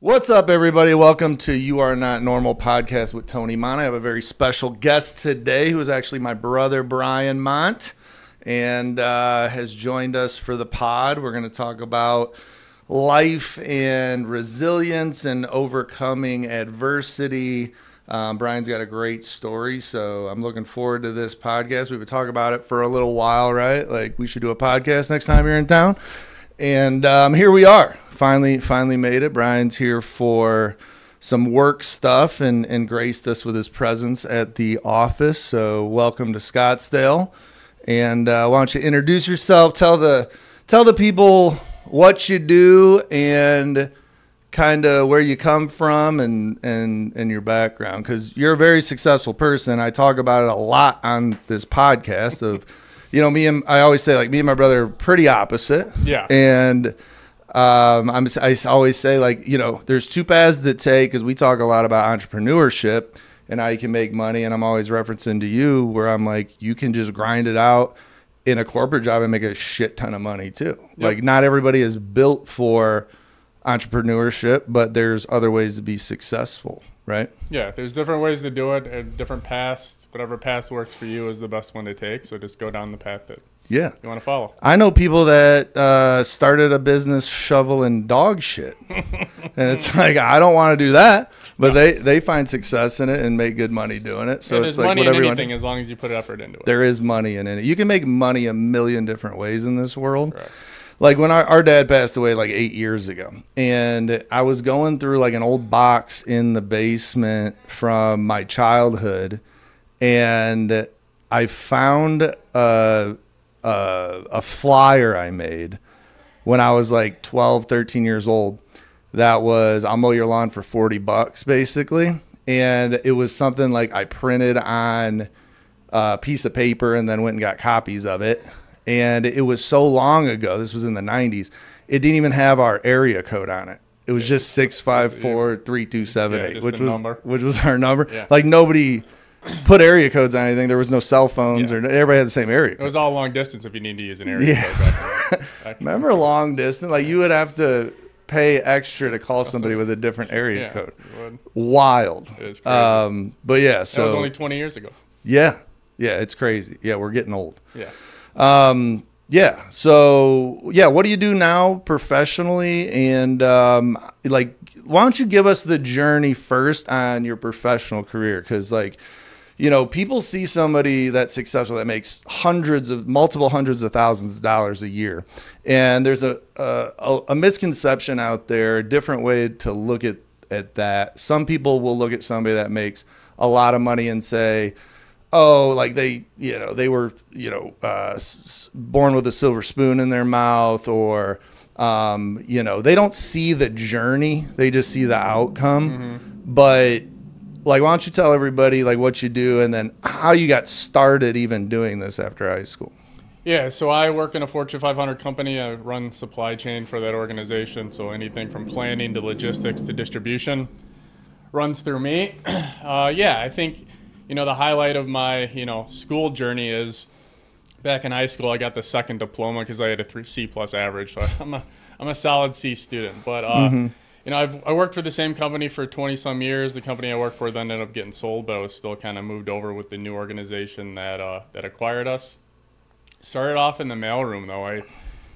What's up, everybody? Welcome to You Are Not Normal podcast with Tony Mont. I have a very special guest today who is actually my brother, Brian Mont, and has joined us for the pod. We're going to talk about life and resilience and overcoming adversity. Brian's got a great story, so I'm looking forward to this podcast. We've been talking about it for a little while, right? Like, we should do a podcast next time you're in town. And here we are. Finally made it. Brian's here for some work stuff and graced us with his presence at the office. So welcome to Scottsdale. And why don't you introduce yourself? Tell the people what you do and kind of where you come from and your background, because you're a very successful person. I talk about it a lot on this podcast of, I always say, like, me and my brother are pretty opposite. Yeah. And I always say, like, there's two paths that take, because we talk a lot about entrepreneurship and how you can make money. And I'm always referencing to you where I'm like, you can just grind it out in a corporate job and make a shit ton of money too. Yep. Like, not everybody is built for entrepreneurship, but there's other ways to be successful, right? Yeah, there's different ways to do it and different paths. Whatever path works for you is the best one to take. So just go down the path that you want to follow. I know people that started a business shoveling dog shit. And it's like, I don't want to do that. But they find success in it and make good money doing it. So it's like money whatever in you want. Anything as long as you put effort into it. There is money in it. You can make money a million different ways in this world. Right. Like when our dad passed away like 8 years ago, and I was going through like an old box in the basement from my childhood, and I found a flyer I made when I was like 12, 13 years old. That was, I'll mow your lawn for $40 basically. And it was something like I printed on a piece of paper and then went and got copies of it. And it was so long ago, this was in the 90s, it didn't even have our area code on it. It was just 654-3278, which was our number. Yeah. Like, nobody put area codes on anything. There was no cell phones, or everybody had the same area code. It was all long distance if you need to use an area code. Remember long distance? Like, you would have to pay extra to call somebody with a different area code. Wild. It is crazy. But yeah, so that was only 20 years ago. Yeah, it's crazy. Yeah, we're getting old. Yeah. So what do you do now professionally? And like, why don't you give us the journey first on your professional career? Because, like, people see somebody that's successful that makes multiple hundreds of thousands of dollars a year. And there's a misconception out there, a different way to look at that. Some people will look at somebody that makes a lot of money and say, oh, like they were, born with a silver spoon in their mouth, or, they don't see the journey. They just see the outcome. Mm-hmm. But, like, why don't you tell everybody, like, what you do and then how you got started even doing this after high school? Yeah, so I work in a Fortune 500 company. I run supply chain for that organization. So anything from planning to logistics to distribution runs through me. I think, the highlight of my, school journey is back in high school, I got the second diploma because I had a C+ average. So I'm a solid C student. But, I worked for the same company for 20 some years. The company I worked for then ended up getting sold, but I was still kind of moved over with the new organization that acquired us. Started off in the mailroom, though. I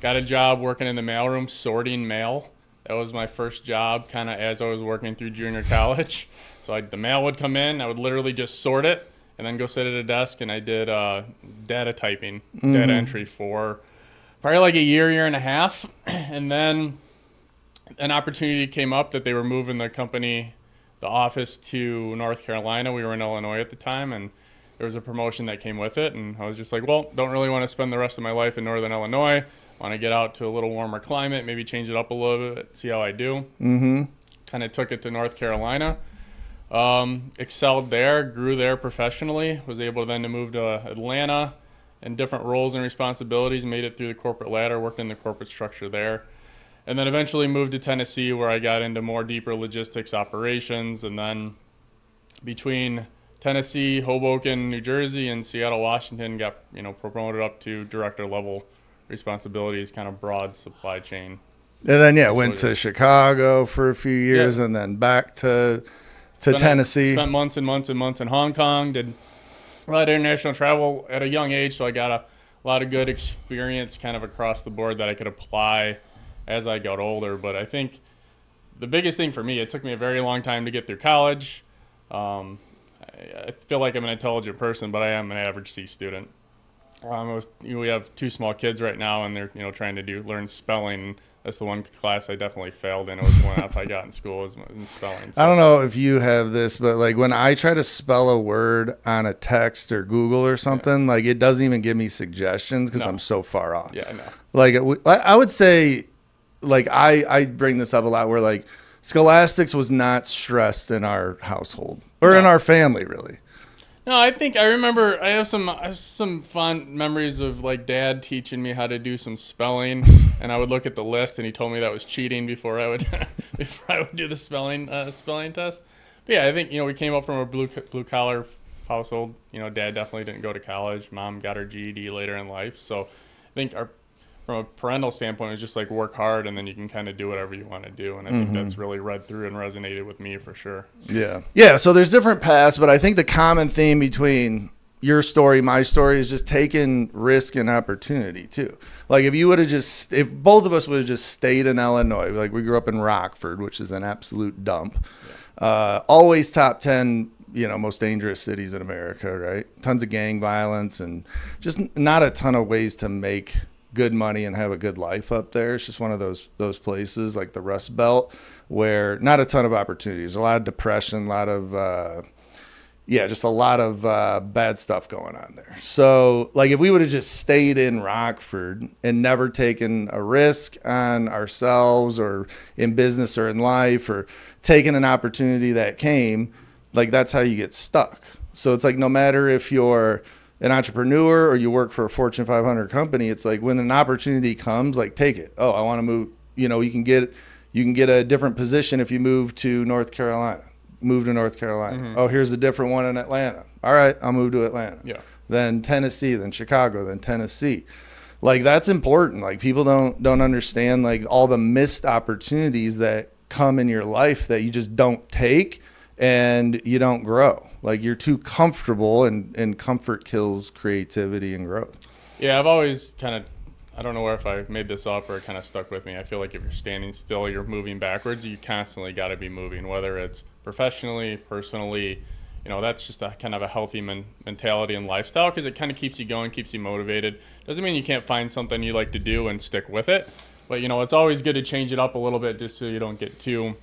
got a job working in the mailroom sorting mail. That was my first job kind of as I was working through junior college. So the mail would come in, I would literally just sort it and then go sit at a desk, and I did data typing, data entry for probably like a year and a half. And then an opportunity came up that they were moving the office to North Carolina. We were in Illinois at the time, and there was a promotion that came with it. And I was just like, well, don't really want to spend the rest of my life in Northern Illinois. Want to get out to a little warmer climate, maybe change it up a little bit, see how I do. Mm-hmm. Kind of took it to North Carolina. Excelled there, grew there professionally, was able then to move to Atlanta in different roles and responsibilities, made it through the corporate ladder, worked in the corporate structure there. And then eventually moved to Tennessee, where I got into more deeper logistics operations. And then between Tennessee, Hoboken, New Jersey, and Seattle, Washington, got promoted up to director level responsibilities, kind of broad supply chain And then, yeah, That's went what to Chicago for a few years and then back to Tennessee. Spent months and months and months in Hong Kong, did a lot of international travel at a young age, so I got a lot of good experience kind of across the board that I could apply as I got older. But I think the biggest thing for me, it took me a very long time to get through college. I feel like I'm an intelligent person, but I am an average C student. We have 2 small kids right now, and they're trying to learn spelling. That's the one class I definitely failed in. It was one F I got in school was in spelling. So. I don't know if you have this, but like when I try to spell a word on a text or Google or something, like it doesn't even give me suggestions because I'm so far off. Yeah, I know. Like I would say, like I bring this up a lot where like scholastics was not stressed in our household or in our family really. No, I think I remember I have some fond memories of like Dad teaching me how to do some spelling, and I would look at the list and he told me that was cheating before I would do the spelling test. But yeah, I think we came up from a blue collar household. Dad definitely didn't go to college. Mom got her GED later in life. So I think from a parental standpoint, it's just like work hard and then you can kind of do whatever you want to do. And I think that's really read through and resonated with me for sure. Yeah. Yeah. So there's different paths, but I think the common theme between your story, my story is just taking risk and opportunity too. Like if both of us would have just stayed in Illinois, like we grew up in Rockford, which is an absolute dump, always top 10, most dangerous cities in America, right? Tons of gang violence and just not a ton of ways to make good money and have a good life up there. It's just one of those places like the Rust Belt where not a ton of opportunities, a lot of depression, a lot of just a lot of bad stuff going on there. So like if we would have just stayed in Rockford and never taken a risk on ourselves or in business or in life or taken an opportunity that came, like that's how you get stuck. So it's like no matter if you're an entrepreneur or you work for a Fortune 500 company, it's like when an opportunity comes, like take it. Oh, I want to move. You can get a different position if you move to North Carolina. Move to North Carolina. Oh, here's a different one in Atlanta. All right, I'll move to Atlanta. Yeah. Then Tennessee, then Chicago, then Tennessee. Like that's important. Like people don't understand like all the missed opportunities that come in your life that you just don't take and you don't grow. Like you're too comfortable and comfort kills creativity and growth. Yeah, I've always I don't know if I made this up or it kind of stuck with me. I feel like if you're standing still, you're moving backwards. You constantly got to be moving, whether it's professionally, personally. That's just a kind of a healthy mentality and lifestyle because it kind of keeps you going, keeps you motivated. Doesn't mean you can't find something you like to do and stick with it. But, it's always good to change it up a little bit just so you don't get too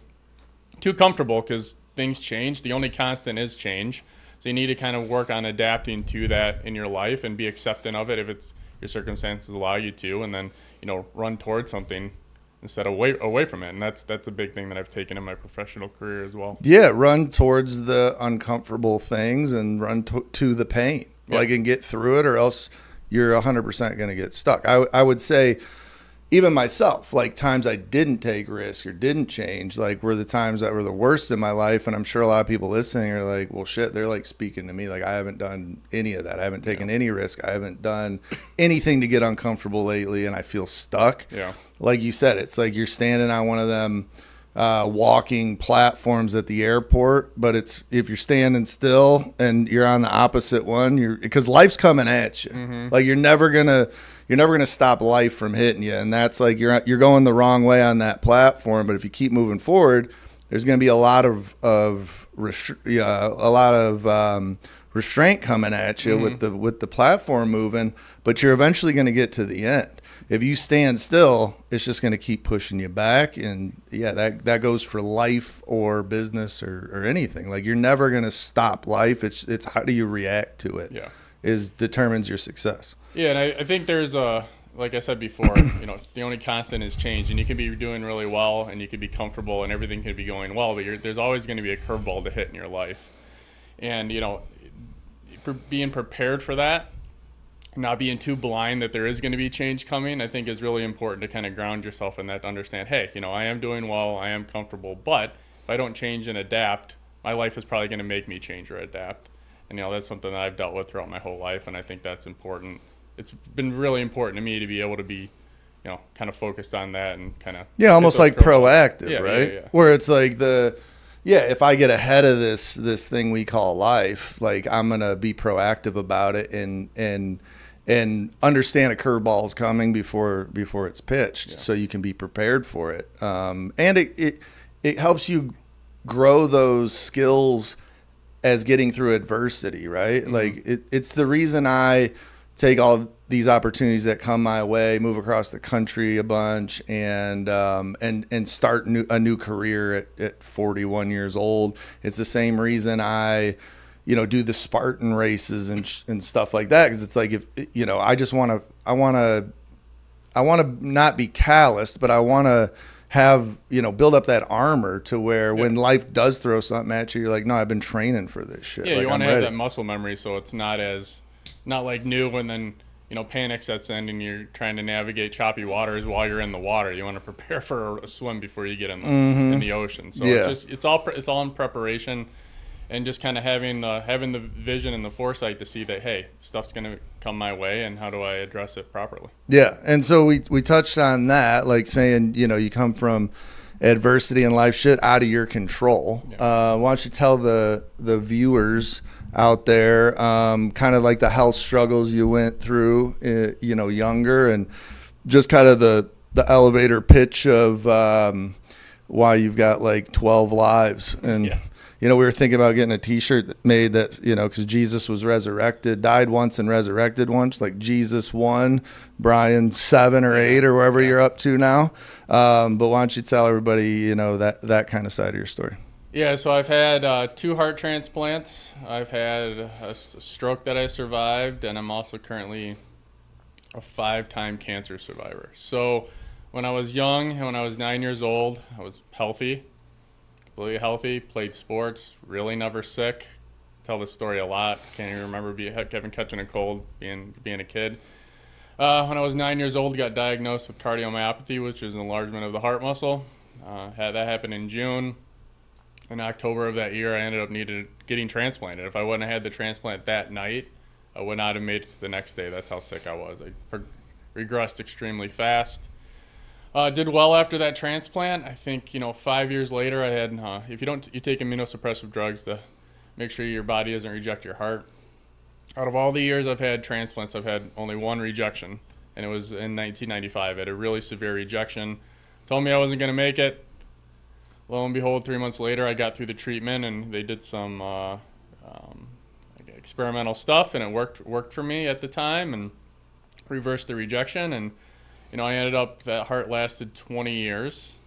comfortable because things change. The only constant is change. So you need to kind of work on adapting to that in your life and be accepting of it if it's your circumstances allow you to, and then run towards something instead of away from it. And that's a big thing that I've taken in my professional career as well. Yeah, run towards the uncomfortable things and run to the pain, and get through it, or else you're 100% going to get stuck. I would say even myself, like times I didn't take risk or didn't change, like were the times that were the worst in my life. And I'm sure a lot of people listening are like, well, shit, they're like speaking to me. Like I haven't done any of that. I haven't taken any risk. I haven't done anything to get uncomfortable lately. And I feel stuck. Yeah. Like you said, it's like you're standing on one of them walking platforms at the airport, but it's if you're standing still and you're on the opposite one, because life's coming at you. Like you're never gonna stop life from hitting you, and that's like you're going the wrong way on that platform. But if you keep moving forward, there's going to be a lot of restraint coming at you with the platform moving. But you're eventually going to get to the end. If you stand still, it's just going to keep pushing you back. And that goes for life or business or anything. Like you're never going to stop life. It's how do you react to it? Determines your success. Yeah, and I think there's like I said before, the only constant is change, and you can be doing really well, and you can be comfortable, and everything can be going well, but there's always going to be a curveball to hit in your life, and being prepared for that, not being too blind that there is going to be change coming, I think is really important to kind of ground yourself in that, to understand, hey, I am doing well, I am comfortable, but if I don't change and adapt, my life is probably going to make me change or adapt, and that's something that I've dealt with throughout my whole life, and I think that's important. It's been really important to me to be able to be, kind of focused on that and kind of almost like proactive, right? Yeah. Where it's like if I get ahead of this thing we call life, like I'm gonna be proactive about it and understand a curveball is coming before it's pitched, so you can be prepared for it. And it helps you grow those skills as getting through adversity, right? Mm-hmm. Like it's the reason I take all these opportunities that come my way, move across the country a bunch, and start a new career at 41 years old. It's the same reason I, do the Spartan races and stuff like that, because it's like, if I want to not be calloused, but I want to have, build up that armor to where when life does throw something at you, you're like, no, I've been training for this shit. Yeah, like, you want to have that muscle memory, so it's not like new and then panic sets in and you're trying to navigate choppy waters while you're in the water. You want to prepare for a swim before you get in the ocean. So it's all in preparation, and just kind of having the vision and the foresight to see that, hey, stuff's going to come my way, and how do I address it properly? Yeah, and so we touched on that, like saying, you come from adversity in life, shit out of your control. Yeah. Why don't you tell the viewers out there, kind of like the health struggles you went through, younger, and just kind of the elevator pitch of why you've got like 12 lives. And we were thinking about getting a t-shirt made that, because Jesus was resurrected, died once and resurrected once, like Jesus 1, Brian 7 or 8 or wherever you're up to now. But why don't you tell everybody, that kind of side of your story? Yeah, so I've had 2 heart transplants. I've had a stroke that I survived, and I'm also currently a 5-time cancer survivor. So when I was young, and when I was 9 years old, I was healthy, completely healthy, played sports, really never sick. Tell this story a lot. Can't even remember having catching a cold being a kid. When I was 9 years old, got diagnosed with cardiomyopathy, which is an enlargement of the heart muscle. Had that happen in June. In October of that year, I ended up getting transplanted. If I wouldn't have had the transplant that night, I would not have made it the next day. That's how sick I was. I regressed extremely fast. Did well after that transplant. I think 5 years later, I had you take immunosuppressive drugs to make sure your body doesn't reject your heart. Out of all the years I've had transplants, I've had only one rejection, and it was in 1995. I had a really severe rejection. Told me I wasn't going to make it. Lo and behold, 3 months later, I got through the treatment, and they did some experimental stuff, and it worked for me at the time, and reversed the rejection. And I ended up, that heart lasted 20 years.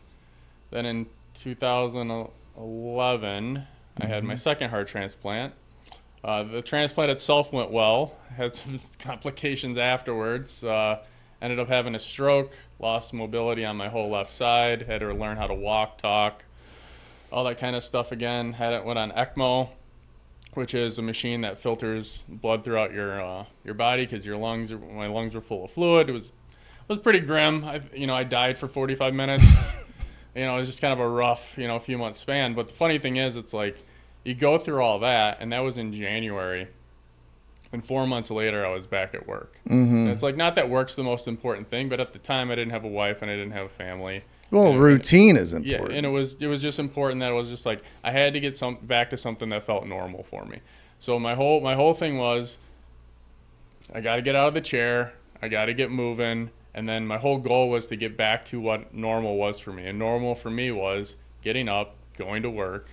Then in 2011, I had my second heart transplant. The transplant itself went well. Had some complications afterwards. Ended up having a stroke, lost mobility on my whole left side, had to learn how to walk, talk, all that kind of stuff again. Went on ECMO, which is a machine that filters blood throughout your body, because my lungs were full of fluid. It was pretty grim. I died for 45 minutes. It was just kind of a rough, few months span. But the funny thing is, it's like you go through all that, and that was in January. And 4 months later, I was back at work. Mm-hmm. And it's like, not that work's the most important thing, but at the time, I didn't have a wife and I didn't have a family. Well, routine is important. Yeah, and it was just important that it was just like I had to get back to something that felt normal for me. So my whole thing was, I got to get out of the chair, I got to get moving, and then my whole goal was to get back to what normal was for me. And normal for me was getting up, going to work,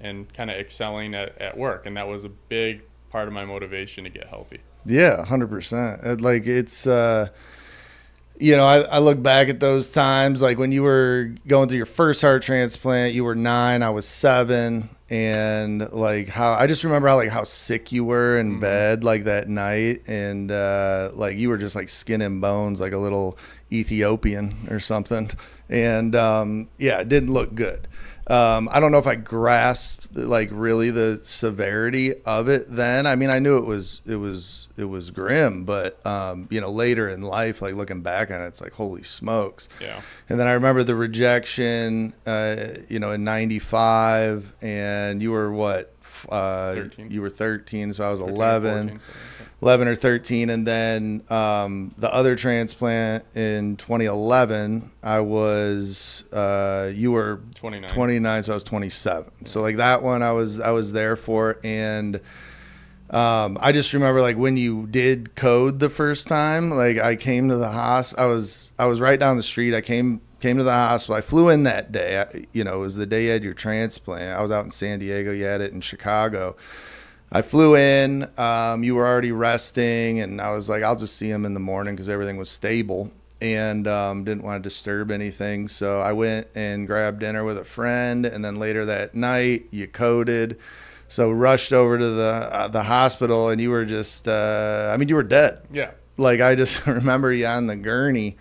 and kind of excelling at work. And that was a big part of my motivation to get healthy. Yeah, 100%. Like it's, I look back at those times, like when you were going through your first heart transplant, you were 9, I was 7. And like I just remember how sick you were in bed, like that night. And like you were just like skin and bones, like a little Ethiopian or something. And it didn't look good. I don't know if I grasped like really the severity of it then. I mean, I knew it was grim, but later in life, like looking back on it, it's like, holy smokes. Yeah. And then I remember the rejection, in 95, and you were what, 13. You were 13, so I was 13 or 11. 14, 11 or 13, and then the other transplant in 2011, I was you were 29, so I was 27. Yeah. So like that one, I was there for, and I just remember like when you did code the first time, like I came to the hospital. I was right down the street. I came to the hospital. I flew in that day. It was the day you had your transplant. I was out in San Diego. You had it in Chicago. I flew in, you were already resting, and I was like, I'll just see him in the morning because everything was stable, and didn't want to disturb anything. So I went and grabbed dinner with a friend, and then later that night, you coded. So rushed over to the hospital, and you were just, you were dead. Yeah. Like, I just remember you on the gurney,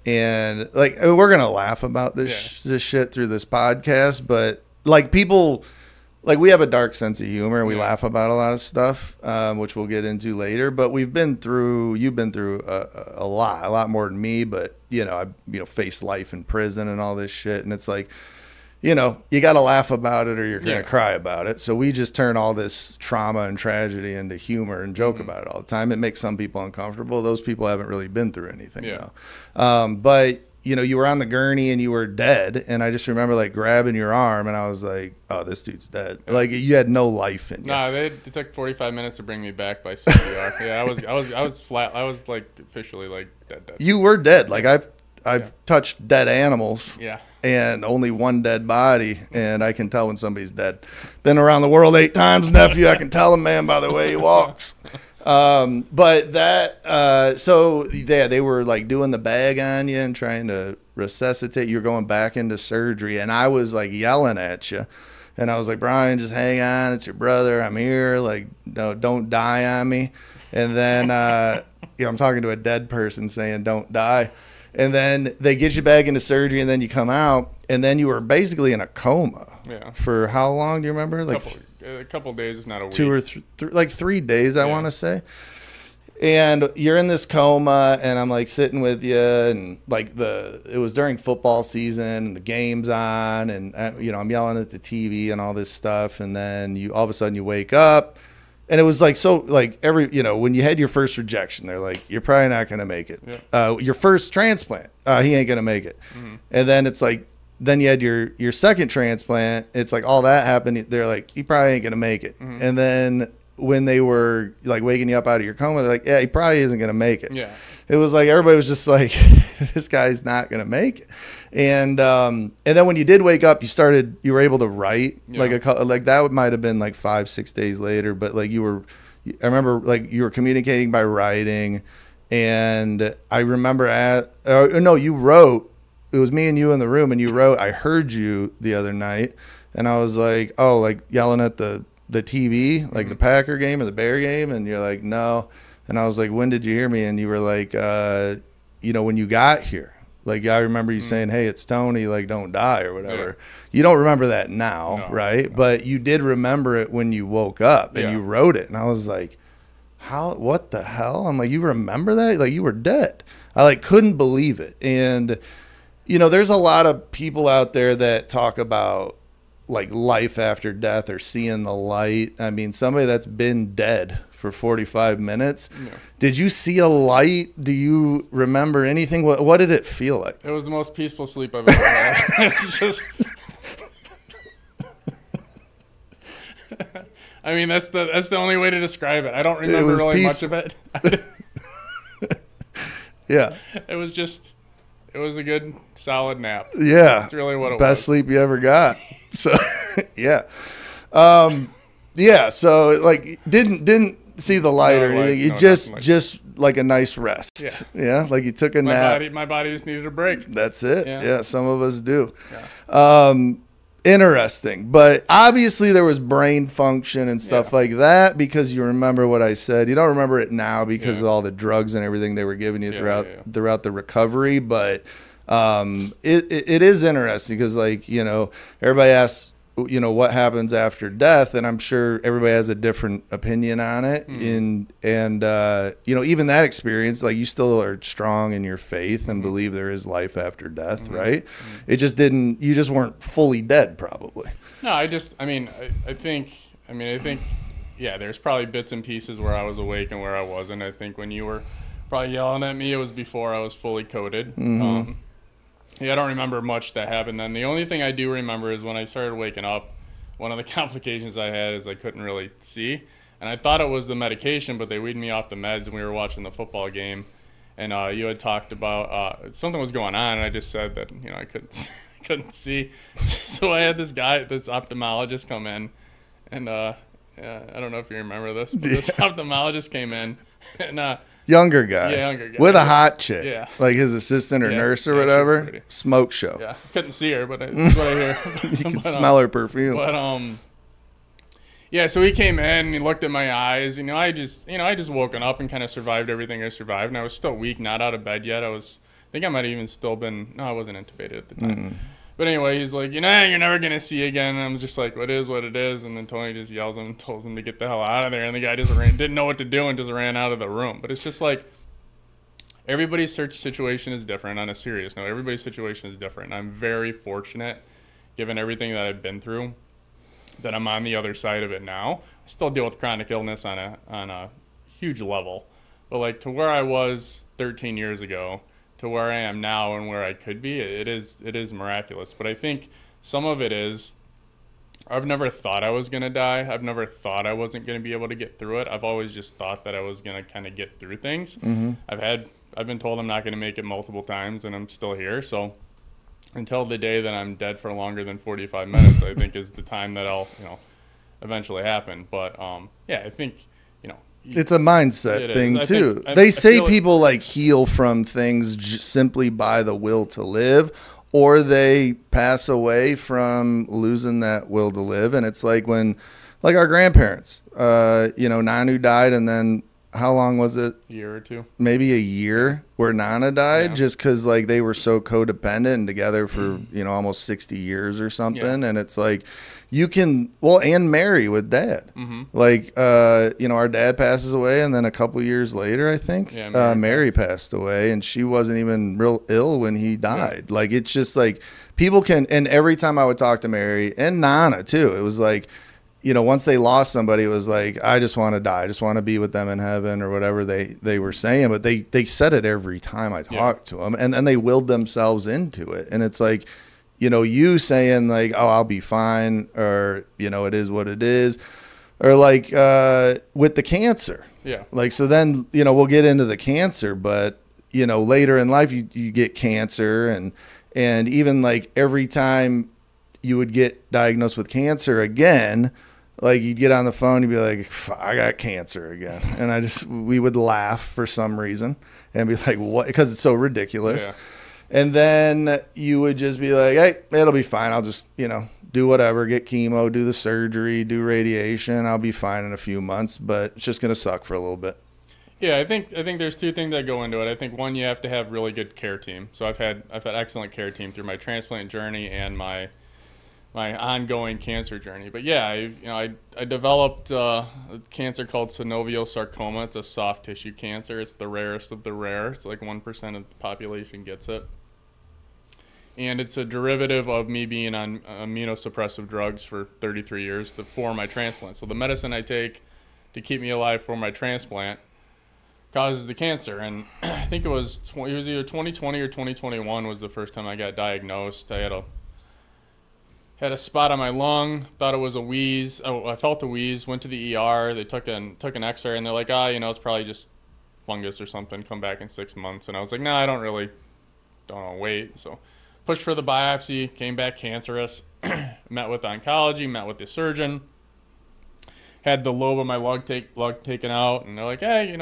and, like, we're going to laugh about this shit through this podcast, but, like, people... Like, we have a dark sense of humor, and we laugh about a lot of stuff, which we'll get into later. But you've been through a lot more than me. But, I faced life in prison and all this shit. And it's like, you got to laugh about it or you're going to cry about it. So we just turn all this trauma and tragedy into humor and joke about it all the time. It makes some people uncomfortable. Those people haven't really been through anything, though. But... you were on the gurney and you were dead, and I just remember like grabbing your arm, and I was like, "Oh, this dude's dead." Like you had no life in you. No, it took 45 minutes to bring me back by CPR. Yeah, I was flat. I was like officially like dead. You were dead. Like I've touched dead animals. Yeah. And only one dead body, and I can tell when somebody's dead. Been around the world 8 times, nephew. I can tell a man by the way he walks. But that, so yeah, they were like doing the bag on you and trying to resuscitate. You're going back into surgery, and I was like yelling at you, and I was like, Brian, just hang on. It's your brother. I'm here. Like, no, don't die on me. And then, I'm talking to a dead person saying, don't die. And then they get you back into surgery, and then you come out, and then you were basically in a coma. Yeah. For how long? Do you remember? Like a couple days, if not a week. 2 or 3, like 3 days, I want to say. And you're in this coma, and I'm like sitting with you, and like it was during football season, and the game's on, and I'm yelling at the TV and all this stuff, and then all of a sudden you wake up. And it was like, so like when you had your first rejection, they're like, you're probably not going to make it. Yeah. Your first transplant, he ain't going to make it. Mm-hmm. And then it's like, then you had your second transplant. It's like all that happened. They're like, he probably ain't going to make it. Mm-hmm. And then when they were like waking you up out of your coma, they're like, yeah, he probably isn't going to make it. Yeah. It was like, everybody was just like, this guy's not going to make it. And then when you did wake up, you were able to write. Yeah. Like that might have been like 5-6 days later, but like I remember like you were communicating by writing, and I remember you wrote. It was me and you in the room, and you wrote. I heard you the other night, and I was like, oh, like yelling at the TV, like mm-hmm. the Packer game or the Bear game, and you're like, no. And I was like, when did you hear me? And you were like, when you got here. Like, I remember you saying, hey, it's Tony, like, don't die or whatever. Yeah. You don't remember that now, right? No. But you did remember it when you woke up, and you wrote it. And I was like, what the hell? I'm like, you remember that? Like, you were dead. I, like, couldn't believe it. And, there's a lot of people out there that talk about, like, life after death or seeing the light. I mean, somebody that's been dead for 45 minutes. Yeah. Did you see a light? Do you remember anything? What did it feel like? It was the most peaceful sleep I've ever had. It's just... I mean, that's the only way to describe it. I don't remember really much of it. Yeah. It was a good, solid nap. Yeah. That's really what it was. Best sleep you ever got. So, yeah. Yeah, so like didn't see the light or anything. You just like a nice rest. Yeah, like you took a nap. My body just needed a break. That's it. Yeah, some of us do. Yeah. Interesting, but obviously there was brain function and stuff like that because you remember what I said. You don't remember it now because of all the drugs and everything they were giving you throughout the recovery. But it is interesting because everybody asks. What happens after death, and I'm sure everybody has a different opinion on it. Mm-hmm. And even that experience, like you still are strong in your faith and believe there is life after death, mm-hmm. right? Mm-hmm. You just weren't fully dead, probably. No, I think I mean, I think, yeah, there's probably bits and pieces where I was awake and where I wasn't. I think when you were probably yelling at me, it was before I was fully coded. Yeah, I don't remember much that happened then. The only thing I do remember is when I started waking up, one of the complications I had is I couldn't really see. And I thought it was the medication, but they weaned me off the meds and we were watching the football game. And you had talked about something was going on, and I just said that, I couldn't see. So I had this ophthalmologist come in, and I don't know if you remember this, but this ophthalmologist came in, and younger guy. Yeah, younger guy. With a hot chick. Yeah. Like his assistant or nurse or whatever. Smoke show. Yeah. Couldn't see her, but that's what I hear. You could smell her perfume. But yeah, so he came in and he looked at my eyes. I just woken up and kind of survived everything I survived, and I was still weak, not out of bed yet. I think I might have even still been. No, I wasn't intubated at the time. But anyway, he's like, you're never gonna see again. And I'm just like, what is what it is. And then Tony just yells at him and tells him to get the hell out of there. And the guy just didn't know what to do and just ran out of the room. But it's just like everybody's situation is different. On a serious note, everybody's situation is different. And I'm very fortunate, given everything that I've been through, that I'm on the other side of it now. I still deal with chronic illness on a huge level, but like to where I was 13 years ago to where I am now and where I could be, it is miraculous. But I think some of it is I've never thought I was gonna die. I've never thought I wasn't gonna be able to get through it. I've always just thought that I was gonna kind of get through things. I've been told I'm not gonna make it multiple times, and I'm still here. So until the day that I'm dead for longer than 45 minutes, I think is the time that I'll, eventually happen. But yeah, I think, it's a mindset thing too. They say people like heal from things simply by the will to live, or they pass away from losing that will to live. And it's like when, like our grandparents, Nanu died, and then how long was it? A year or two. Maybe a year where Nana died, just because like they were so codependent and together for almost 60 years or something. And it's like and Mary with Dad. Like our dad passes away, and then a couple years later, I think Mary passed away, and she wasn't even real ill when he died. Like it's just like people can, and every time I would talk to Mary and Nana too, it was like, once they lost somebody, it was like, I just want to die. I just want to be with them in heaven, or whatever they were saying. But they said it every time I talked to them, and they willed themselves into it. And it's like, you saying like, oh, I'll be fine, or, it is what it is. Or like with the cancer. Yeah. Like, so then, we'll get into the cancer, but, later in life, you get cancer. And even like every time you would get diagnosed with cancer again, like you'd get on the phone, you'd be like, I got cancer again. And we would laugh for some reason and be like, what? Because it's so ridiculous. Yeah. And then you would just be like, hey, it'll be fine. I'll just, do whatever, get chemo, do the surgery, do radiation. I'll be fine in a few months, but it's just going to suck for a little bit. Yeah, I think there's two things that go into it. I think one, you have to have really good care team. So I've had excellent care team through my transplant journey and my ongoing cancer journey. But yeah, I developed a cancer called synovial sarcoma. It's a soft tissue cancer. It's the rarest of the rare. It's like 1% of the population gets it. And it's a derivative of me being on immunosuppressive drugs for 33 years for my transplant. So the medicine I take to keep me alive for my transplant causes the cancer. And I think it was either 2020 or 2021 was the first time I got diagnosed. I had a spot on my lung, thought it was a wheeze. I felt a wheeze, went to the ER. They took an x-ray, and they're like, it's probably just fungus or something. Come back in 6 months. And I was like, no, I don't want to wait. So pushed for the biopsy, came back cancerous. Met with oncology, met with the surgeon. Had the lobe of my lung taken out, and they're like, hey,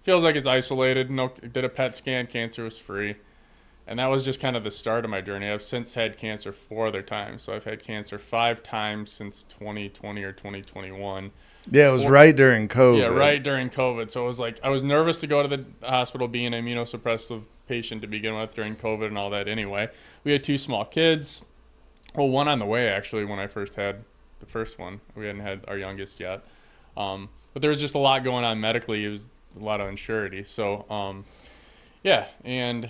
feels like it's isolated. No, did a PET scan, cancer was free. And that was just kind of the start of my journey. I've since had cancer 4 other times. So I've had cancer 5 times since 2020 or 2021. Yeah, it was right during COVID. Yeah, right during COVID. So it was like I was nervous to go to the hospital being an immunosuppressive patient to begin with during COVID and all that anyway. We had 2 small kids. Well, one on the way, actually, when I first had the first one. We hadn't had our youngest yet. But there was just a lot going on medically. It was a lot of unsurety. So, yeah, and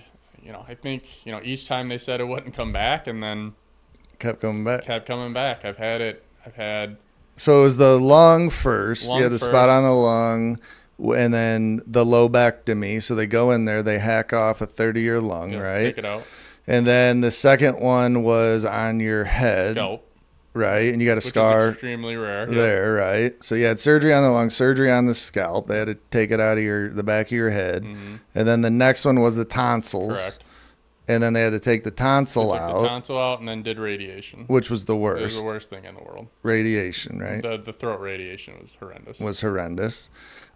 I think, each time they said it wouldn't come back, and then kept coming back. I've had So it was the lung first. Lung You had the spot on the lung, and then the lobectomy. So they go in there, they hack off a third of your lung, right? Take it out. And then the second one was on your head. Scalp. Right, and you got a Which scar is extremely rare. there, right? So you had surgery on the lung, surgery on the scalp. They had to take it out of the back of your head. And then the next one was the tonsils. Correct. And then they had to take the tonsil out. The tonsil out and then did radiation. Which was the worst. It was the worst thing in the world. Radiation, right? The throat radiation was horrendous. Was horrendous.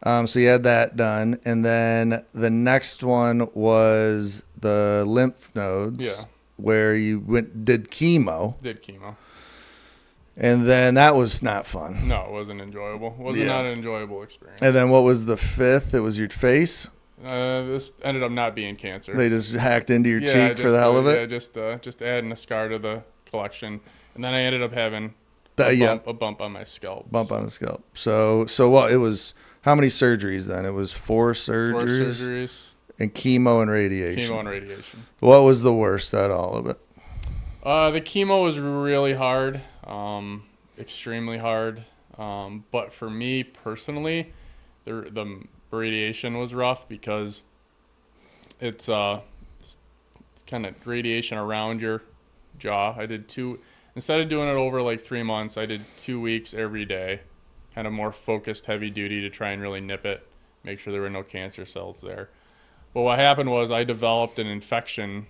So you had that done. And then the next one was the lymph nodes. Yeah. Where you did chemo. Did chemo. And then that was not fun. No, it wasn't enjoyable. It was not an enjoyable experience. And then what was the fifth? It was your face? This ended up not being cancer. They just hacked into your cheek for the hell of it? Yeah, just adding a scar to the collection. And then I ended up having a bump on my scalp. Bump on the scalp. So what? It was, how many surgeries then? It was 4 surgeries? 4 surgeries. And chemo and radiation. Chemo and radiation. What was the worst out of all of it? The chemo was really hard. Extremely hard. But for me personally, the radiation was rough because it's kind of radiation around your jaw. I did instead of doing it over like 3 months, I did 2 weeks every day, kind of more focused, heavy duty to try and really nip it, make sure there were no cancer cells there. But what happened was I developed an infection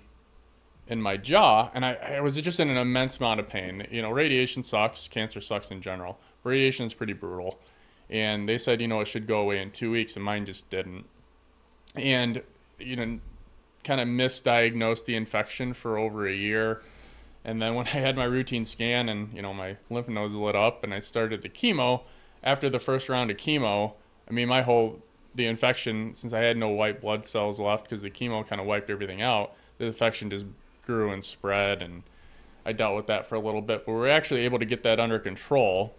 in my jaw, and I was just in an immense amount of pain. You know, radiation sucks. Cancer sucks in general. Radiation is pretty brutal. And they said, it should go away in 2 weeks, and mine just didn't. And, kind of misdiagnosed the infection for over a year. And then when I had my routine scan and, my lymph nodes lit up and I started the chemo, after the first round of chemo, I mean, the infection, since I had no white blood cells left because the chemo kind of wiped everything out, the infection just grew and spread, and I dealt with that for a little bit, but we were actually able to get that under control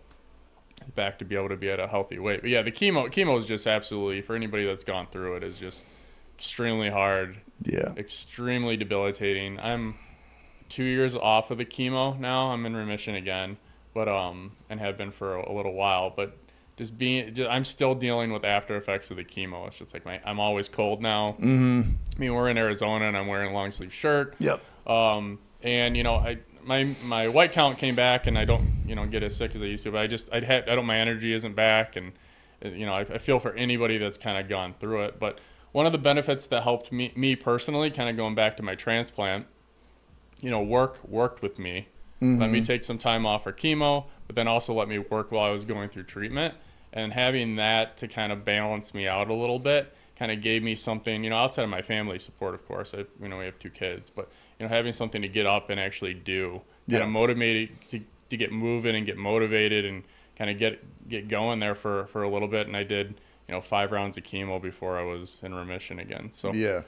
back to be able to be at a healthy weight. But yeah, the chemo is just absolutely, for anybody that's gone through it, is just extremely hard. Yeah. Extremely debilitating. I'm 2 years off of the chemo now. I'm in remission again, but and have been for a little while, but I'm still dealing with after effects of the chemo. It's just like I'm always cold now. Mm-hmm. I mean, we're in Arizona and I'm wearing a long sleeve shirt. Yep. And my white count came back, and I don't get as sick as I used to. But my energy isn't back, and I feel for anybody that's kind of gone through it. But one of the benefits that helped me personally, kind of going back to my transplant, worked with me. Mm-hmm. Let me take some time off for chemo, but then also let me work while I was going through treatment. And having that to kind of balance me out a little bit kind of gave me something, outside of my family support, of course. We have 2 kids, but having something to get up and actually do, kind of motivated to get moving and get motivated and kind of get going there for a little bit. And I did 5 rounds of chemo before I was in remission again. So yeah,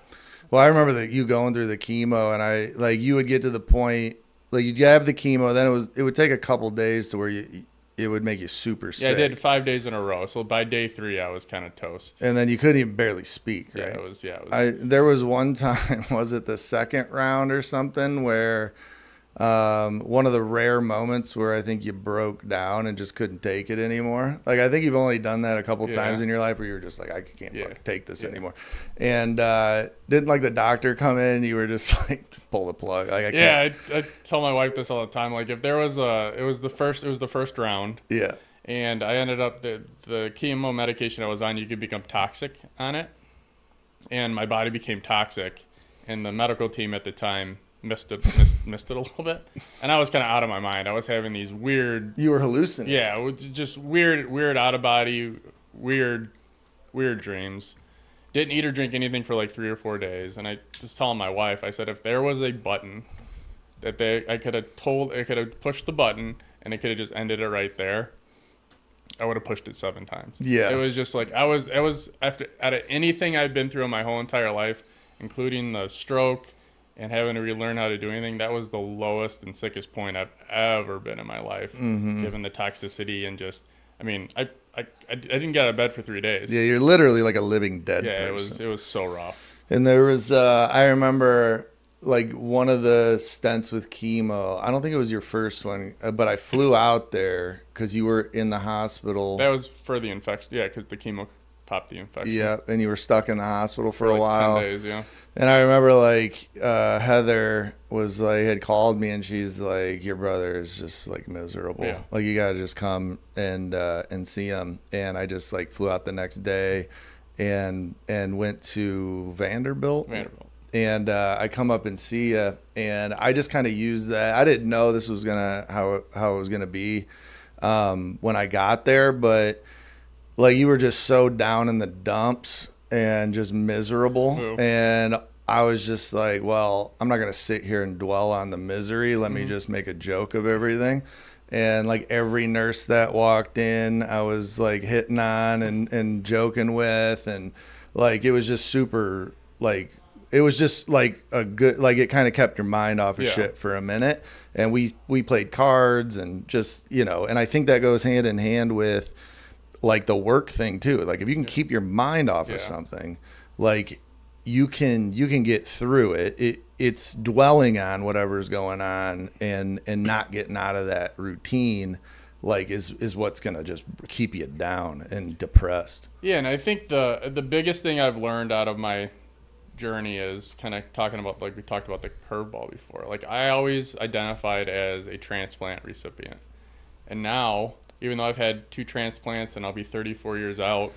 well, I remember that you going through the chemo, and you would get to the point, like you'd have the chemo, then it would take a couple days to where it would make you super sick. Yeah, I did 5 days in a row. So by day 3, I was kind of toast. And then you couldn't even barely speak, right? Yeah, it was. There was one time, was it the second round or something, where one of the rare moments where I think you broke down and just couldn't take it anymore. Like, I think you've only done that a couple times in your life where you were just like, I can't fucking take this anymore. And didn't like the doctor come in, you were just like, pull the plug. Like, I tell my wife this all the time. Like, if there was it was the first round. Yeah. And I ended up, the chemo medication I was on, you could become toxic on it. And my body became toxic. And the medical team at the time missed it a little bit, and I was kind of out of my mind. I was having these weird. You were hallucinating. Yeah, it was just weird out of body, weird dreams. Didn't eat or drink anything for like 3 or 4 days, and I was telling my wife, I said, if there was a button that I could have pushed the button and it could have just ended it right there, I would have pushed it 7 times. Yeah, it was just like it was after out of anything I've been through in my whole entire life, including the stroke and having to relearn how to do anything, that was the lowest and sickest point I've ever been in my life, given the toxicity and just, I mean, I didn't get out of bed for 3 days. Yeah, you're literally like a living dead person. It was so rough. And there was, I remember like one of the stents with chemo. I don't think it was your first one, but I flew out there because you were in the hospital. That was for the infection. Yeah, because the chemo popped the infection. Yeah, and you were stuck in the hospital for a like while. 10 days, yeah. And I remember like Heather was like had called me and she's like, your brother is just like miserable. Yeah. Like you got to just come and see him. And I just like flew out the next day and went to Vanderbilt. And I come up and see you, and I just kind of used that. I didn't know this was how it was gonna be when I got there, but like you were just so down in the dumps and just miserable, and I was just like, well, I'm not gonna sit here and dwell on the misery. Let me just make a joke of everything. And like every nurse that walked in, I was like hitting on and joking with, and like it was just super like. It was just like a good, like it kind of kept your mind off of shit for a minute. And we played cards and just, and I think that goes hand in hand with like the work thing too. Like if you can keep your mind off of something, like you can get through it. It's dwelling on whatever's going on and not getting out of that routine like is what's going to just keep you down and depressed. Yeah. And I think the biggest thing I've learned out of my journey is kind of talking about, like we talked about the curveball before. Like I always identified as a transplant recipient, and now even though I've had 2 transplants and I'll be 34 years out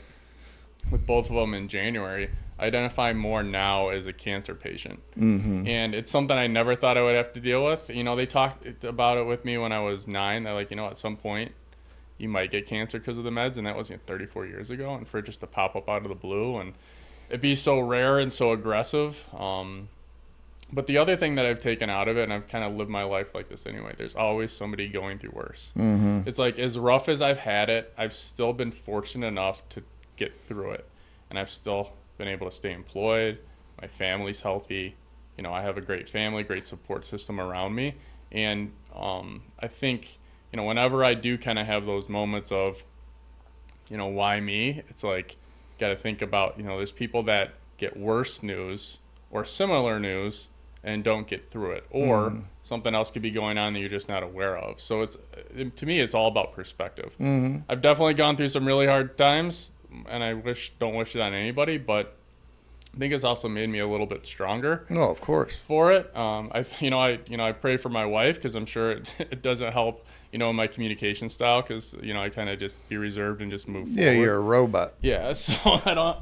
with both of them in January, I identify more now as a cancer patient. And it's something I never thought I would have to deal with. They talked about it with me when I was 9. They're like, at some point you might get cancer because of the meds, and that was 34 years ago, and for it just to pop up out of the blue and it'd be so rare and so aggressive. But the other thing that I've taken out of it, and I've kind of lived my life like this anyway, there's always somebody going through worse. It's like as rough as I've had it, I've still been fortunate enough to get through it. And I've still been able to stay employed. My family's healthy. I have a great family, great support system around me. And I think, whenever I do kind of have those moments of, why me? It's like, got to think about, there's people that get worse news or similar news and don't get through it, or something else could be going on that you're just not aware of. So to me, it's all about perspective. I've definitely gone through some really hard times, and I don't wish it on anybody, but I think it's also made me a little bit stronger. No, of course. For it. I pray for my wife, because I'm sure it doesn't help, my communication style, because, I kind of just be reserved and just move forward. Yeah, you're a robot. Yeah, so I don't...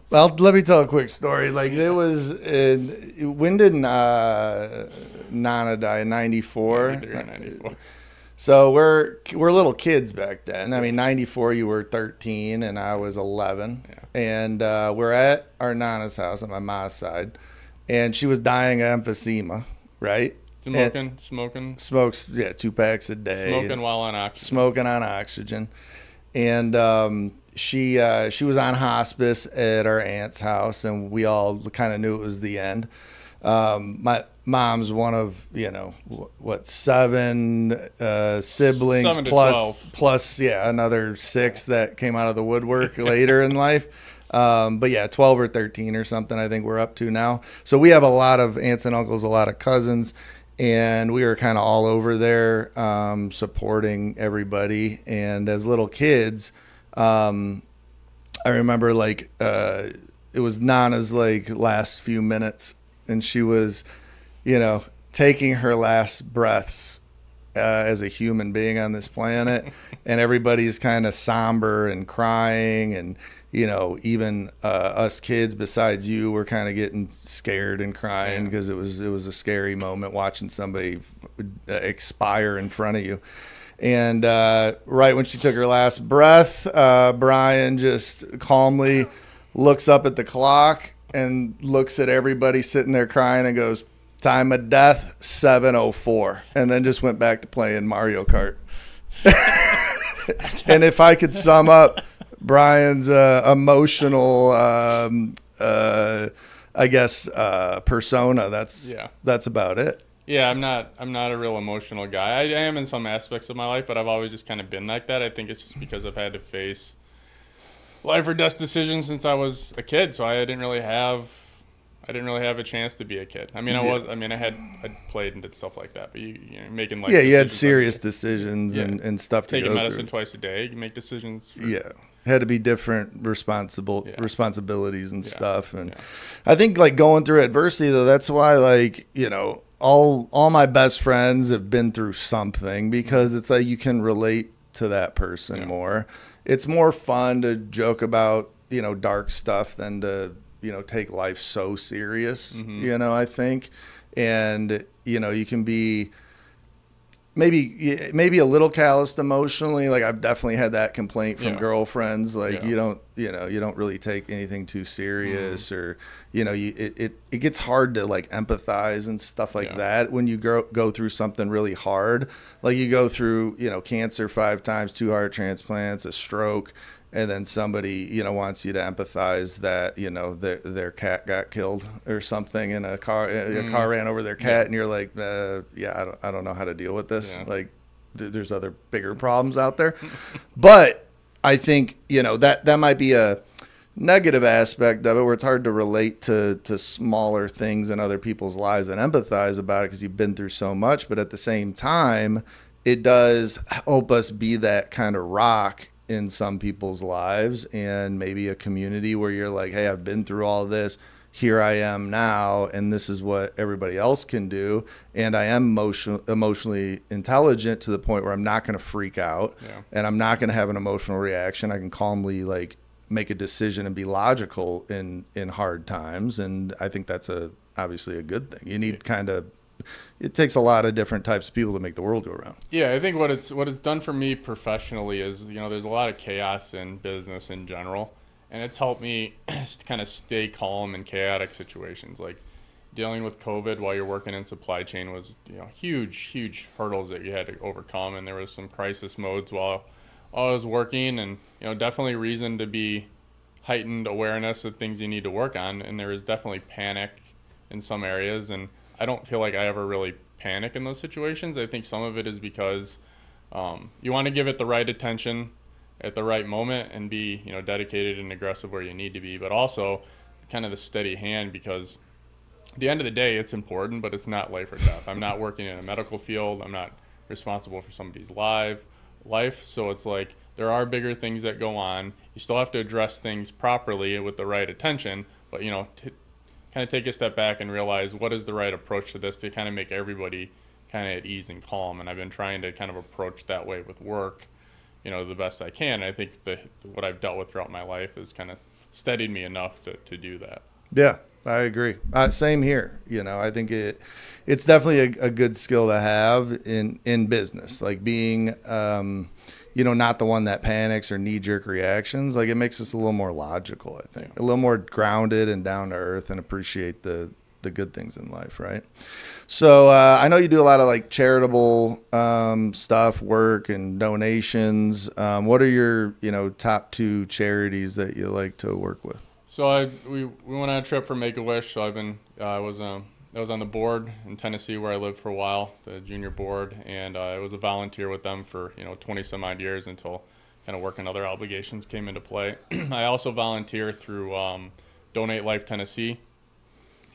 Well, let me tell a quick story. Like, there was... when did Nana die? 94? 93 or 94. So we're little kids back then. I mean, 94, you were 13, and I was 11. Yeah. And we're at our Nana's house on my mom's side, and she was dying of emphysema, right? Smoking. Smokes, 2 packs a day. Smoking while on oxygen. Smoking on oxygen. And she was on hospice at our aunt's house, and we all kind of knew it was the end. My mom's one of, 7 siblings 7 to plus another 6 that came out of the woodwork later in life. But 12 or 13 or something I think we're up to now. So we have a lot of aunts and uncles, a lot of cousins, and we were kind of all over there supporting everybody. And as little kids, I remember like it was Nana's like last few minutes, and she was, taking her last breaths as a human being on this planet, and everybody's kind of somber and crying, and even us kids besides you were kind of getting scared and crying because it was a scary moment watching somebody expire in front of you. And right when she took her last breath, Brian just calmly looks up at the clock and looks at everybody sitting there crying and goes, "Time of death, 7:04," and then just went back to playing Mario Kart. And if I could sum up Brian's emotional, persona, that's about it. Yeah, I'm not a real emotional guy. I am in some aspects of my life, but I've always just kind of been like that. I think it's just because I've had to face life or death decisions since I was a kid, so I I didn't really have a chance to be a kid. I mean, I played and did stuff like that, but making like you had serious decisions and stuff to taking go medicine through. twice a day. You make decisions. Had to be different responsibilities and stuff. And I think like going through adversity though, that's why like, all my best friends have been through something, because it's like you can relate to that person more. It's more fun to joke about, dark stuff than to, take life so serious, I think. And, you can be maybe a little calloused emotionally. Like I've definitely had that complaint from girlfriends. Like you don't really take anything too serious, or it gets hard to like empathize and stuff like that when you go through something really hard. Like you go through cancer 5 times, 2 heart transplants, a stroke, and then somebody wants you to empathize that their cat got killed or something in a car. A car ran over their cat, and you're like, I don't know how to deal with this. Like, there's other bigger problems out there. But I think that might be a negative aspect of it, where it's hard to relate to smaller things in other people's lives and empathize about it because you've been through so much. But at the same time, it does help us be that kind of rock in some people's lives, and maybe a community where you're like, hey, I've been through all this. Here I am now, and this is what everybody else can do. And I am emotionally intelligent to the point where I'm not going to freak out, and I'm not going to have an emotional reaction. I can calmly like make a decision and be logical in hard times. And I think that's obviously a good thing. You need it takes a lot of different types of people to make the world go around. Yeah, I think what it's done for me professionally is, there's a lot of chaos in business in general, and it's helped me kind of stay calm in chaotic situations. Like dealing with COVID while you're working in supply chain was, huge hurdles that you had to overcome, and there was some crisis modes while I was working, and definitely reason to be heightened awareness of things you need to work on, and there is definitely panic in some areas, and I don't feel like I ever really panic in those situations. I think some of it is because you want to give it the right attention at the right moment and be, dedicated and aggressive where you need to be, but also kind of the steady hand, because at the end of the day, it's important, but it's not life or death. I'm not working in a medical field. I'm not responsible for somebody's life. So it's like there are bigger things that go on. You still have to address things properly with the right attention, but, kind of take a step back and realize what is the right approach to this to kind of make everybody kind of at ease and calm. And I've been trying to kind of approach that way with work, the best I can. And I think what I've dealt with throughout my life has kind of steadied me enough to do that. Yeah, I agree. Same here. I think it's definitely a good skill to have in business, like being, not the one that panics or knee-jerk reactions. Like it makes us a little more logical, I think, a little more grounded and down to earth, and appreciate the good things in life, right? So I know you do a lot of like charitable stuff, work, and donations. What are your top 2 charities that you like to work with? So we went on a trip for Make-A-Wish. So I was on the board in Tennessee where I lived for a while, the junior board, and I was a volunteer with them for 20 some odd years until kind of work and other obligations came into play. I also volunteer through Donate Life Tennessee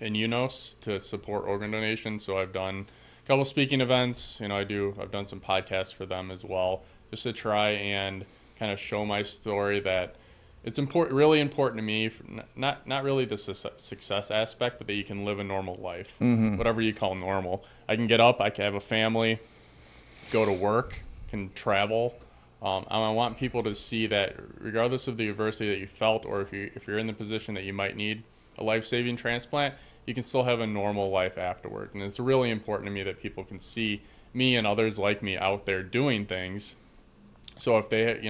and UNOS to support organ donation. So I've done a couple speaking events. I've done some podcasts for them as well, just to try and kind of show my story that it's really important to me, not really the success aspect, but that you can live a normal life, whatever you call normal. I can get up, I can have a family, go to work, can travel. I want people to see that regardless of the adversity that you felt, or if you're in the position that you might need a life-saving transplant, you can still have a normal life afterward. And it's really important to me that people can see me and others like me out there doing things. So if they,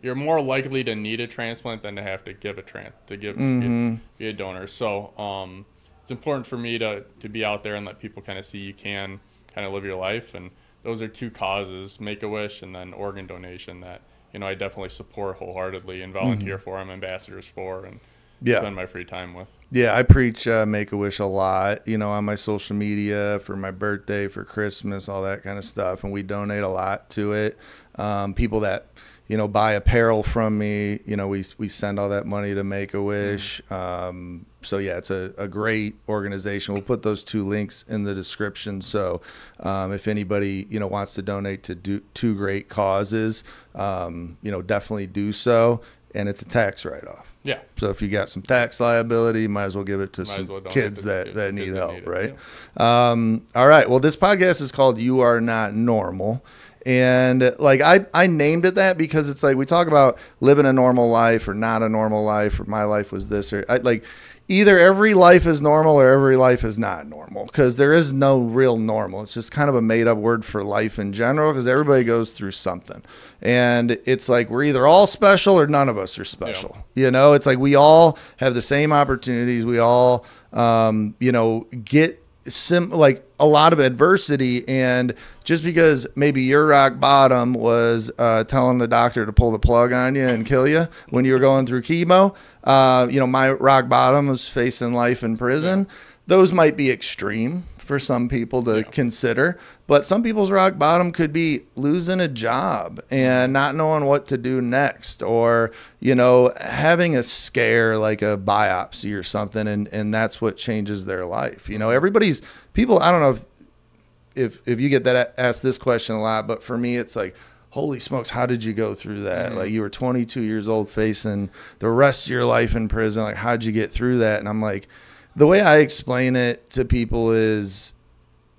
you're more likely to need a transplant than to have to give be a donor. So it's important for me to be out there and let people kind of see you can kind of live your life. And those are 2 causes, Make-A-Wish and then organ donation, that I definitely support wholeheartedly and volunteer for. I'm ambassadors for, and spend my free time with. Yeah, I preach Make-A-Wish a lot, on my social media, for my birthday, for Christmas, all that kind of stuff, and we donate a lot to it. People that buy apparel from me. We send all that money to Make-A-Wish. So yeah, it's a great organization. We'll put those 2 links in the description. So if anybody, wants to donate to 2 great causes, definitely do so. And it's a tax write-off. Yeah. So if you got some tax liability, might as well give it to some kids that need help, right? Yeah. All right. Well, this podcast is called You Are Not Normal. And like I named it that because it's like we talk about living a normal life or not a normal life, or my life was this, or either every life is normal or every life is not normal, because there is no real normal. It's just kind of a made up word for life in general, because everybody goes through something. And it's like we're either all special or none of us are special. Yeah. It's like we all have the same opportunities. We all, get like a lot of adversity, and just because maybe your rock bottom was telling the doctor to pull the plug on you and kill you when you were going through chemo, my rock bottom was facing life in prison. Yeah. Those might be extreme for some people to consider, but some people's rock bottom could be losing a job and not knowing what to do next, or having a scare like a biopsy or something, and that's what changes their life. People, I don't know if you get that asked this question a lot, but for me it's like, holy smokes, how did you go through that? Mm-hmm. Like, you were 22 years old facing the rest of your life in prison. Like, how'd you get through that? And I'm like, the way I explain it to people is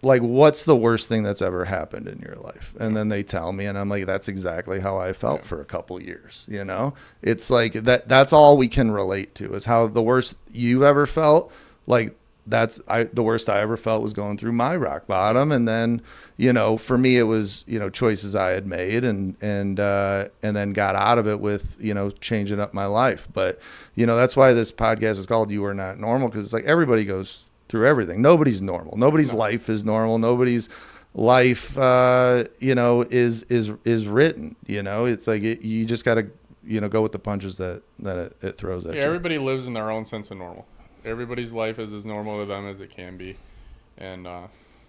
like, what's the worst thing that's ever happened in your life? And then they tell me, and I'm like, that's exactly how I felt for a couple years. It's like that's all we can relate to, is how the worst you've ever felt. Like, the worst I ever felt was going through my rock bottom. And then, for me, it was, choices I had made and then got out of it with, changing up my life. But, that's why this podcast is called You Are Not Normal, because it's like everybody goes through everything. Nobody's normal. Nobody's life is normal. Nobody's life, is written. It's like you just got to, go with the punches that it throws at you. Everybody lives in their own sense of normal. Everybody's life is as normal to them as it can be. And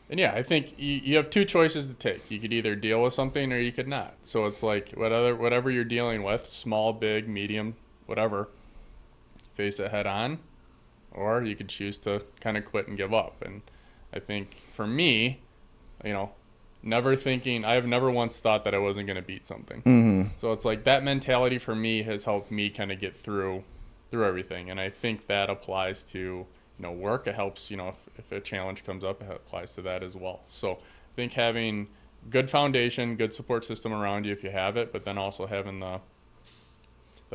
yeah, I think you have 2 choices to take. You could either deal with something or you could not. So it's like whatever you're dealing with, small, big, medium, whatever, face it head on, or you could choose to kind of quit and give up. And I think for me, I've never once thought that I wasn't going to beat something. Mm-hmm. So it's like that mentality for me has helped me kind of get through everything. And I think that applies to, work. It helps, if a challenge comes up, it applies to that as well. So I think having good foundation, good support system around you if you have it, but then also having the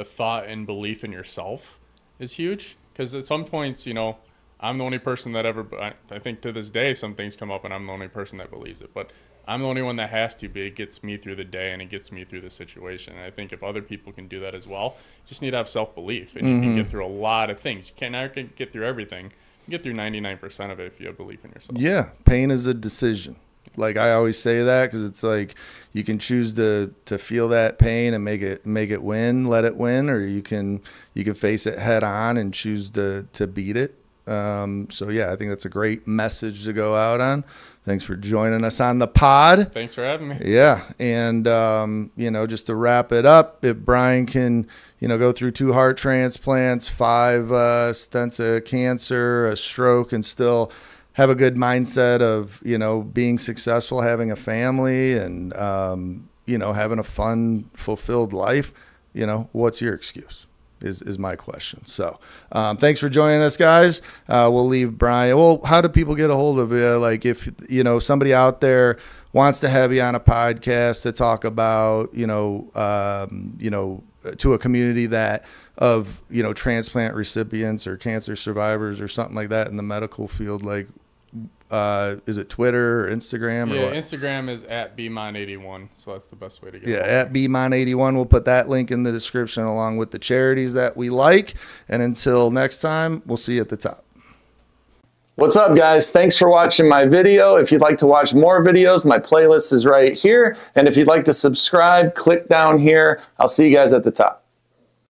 thought and belief in yourself is huge. Because at some points, I'm the only person that I think to this day, some things come up and I'm the only person that believes it. But I'm the only one that has to be. It gets me through the day and it gets me through the situation. And I think if other people can do that as well, you just need to have self-belief. And you can get through a lot of things. You can't get through everything. You get through 99% of it if you have belief in yourself. Yeah, pain is a decision. Like I always say that, because it's like you can choose to feel that pain and make it win, let it win, or you can face it head on and choose to beat it. So yeah, I think that's a great message to go out on. Thanks for joining us on the pod. Thanks for having me. Yeah. And, just to wrap it up, if Brian can, go through 2 heart transplants, 5 stents of cancer, a stroke, and still have a good mindset of, being successful, having a family, and, having a fun, fulfilled life, what's your excuse? Is my question. So thanks for joining us, guys. We'll leave Brian. Well, how do people get a hold of you? Like, if somebody out there wants to have you on a podcast to talk about to a community that of transplant recipients or cancer survivors or something like that in the medical field, like is it Twitter or Instagram? Yeah, or what? Instagram is at bmon81, so that's the best way to get it. Yeah, at bmon81. We'll put that link in the description along with the charities that we like. And until next time, we'll see you at the top. What's up, guys? Thanks for watching my video. If you'd like to watch more videos, my playlist is right here. And if you'd like to subscribe, click down here. I'll see you guys at the top.